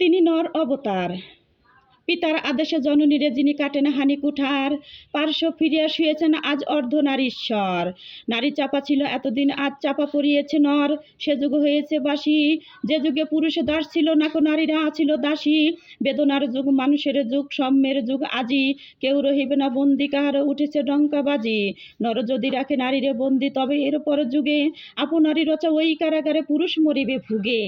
তিনি নর অবতার, পিতার আদেশে জননীরে যিনি কাটেন হানি কুঠার, পার্শ্ব ফিরিয়া শুয়েছেন আজ অর্ধনারীশ্বর। নারী চাপা ছিল এতদিন, আজ চাপা পড়িয়েছে নর, সে যুগ হয়েছে বাসি, যে যুগে পুরুষ দাস ছিল না কো নারীরা ছিল দাসী। বেদনার যুগ, মানুষের যুগ, সম্যের যুগ আজি, কেউ রহিবে না বন্দি, কাহার উঠেছে ডঙ্কাবাজি। নর যদি রাখে নারীরে বন্দি, তবে এরপর যুগে আপনারই রচা ওই কারাগারে পুরুষ মরিবে ভুগে।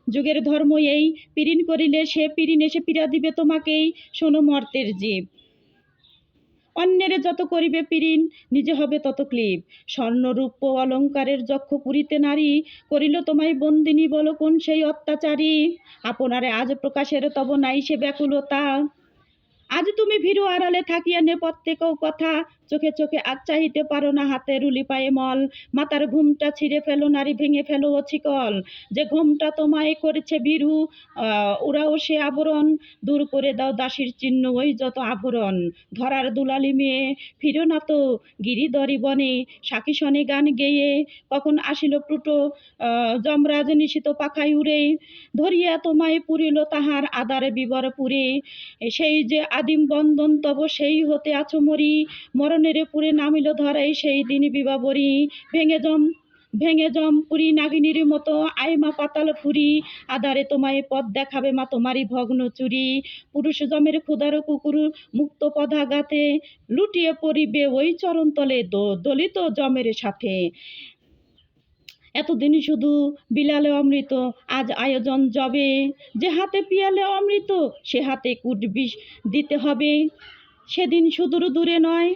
যুগের ধর্ম এই, পীড়ন করিলে সে পীড়ন এসে পীড়া দিবে তোমাকেই, শোনো মর্তের জীব। অন্যের যত করিবে পীড়ন, নিজে হবে তত ক্লীব। স্বর্ণ রূপ অলঙ্কারের যক্ষ পুরিতে নারী, করিল তোমায় বন্দিনী, বলো কোন সেই অত্যাচারী। আপনারে আজ প্রকাশের তব নাই সে ব্যাকুলতা, আজ তুমি ভীরু আড়ালে থাকিয়া নেপথ্যে কও কথা, চোখে চোখে আজ চাহিতে পারো না, হাতে রুলি পায়ে মল। মাতার ঘুমটা ছিঁড়ে ফেলো নারী, ভেঙে ফেলো ও ছিকল, যে ঘুমটা তোমায় করেছে ভীরু, ওরাও সে আবরণ, দূর করে দাও দাসীর চিহ্ন ওই যত আভরণ। ধরার দুলালি মেয়ে ফিরো না তো গিরিদরি বনে, সাকি শনে গান গেয়ে কখন আসিল প্লুটো, যমরাজ নিশিত পাখায় উড়ে, ধরিয়া তোমায় পুরিল তাহার আদার বিবর পুরে। সেই যে আদিম বন্ধন তব, সেই হতে আছো মরি, মরণের পুরে নামিল ধরাই সেই দিন বিবাবরী। ভেঙে জম পুরি নাগিনীর মতো, আইমা পাতাল ফুরি, আধারে তোমায় পথ দেখাবে মা তোমারই ভগ্ন চুরি। পুরুষ জমের ক্ষুধার কুকুর মুক্ত পদাঘাতে, লুটিয়ে পড়িবে ওই চরণতলে দলিত জমের সাথে। এতদিন শুধু বিলালে অমৃত, আজ আয়োজন যবে, যে হাতে পিয়ালে অমৃত সে হাতে কুট বিষ দিতে হবে। সেদিন সুদূর দূরে নয়,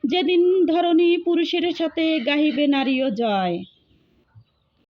যেদিন ধরণী পুরুষের সাথে গাহিবে নারীও জয়।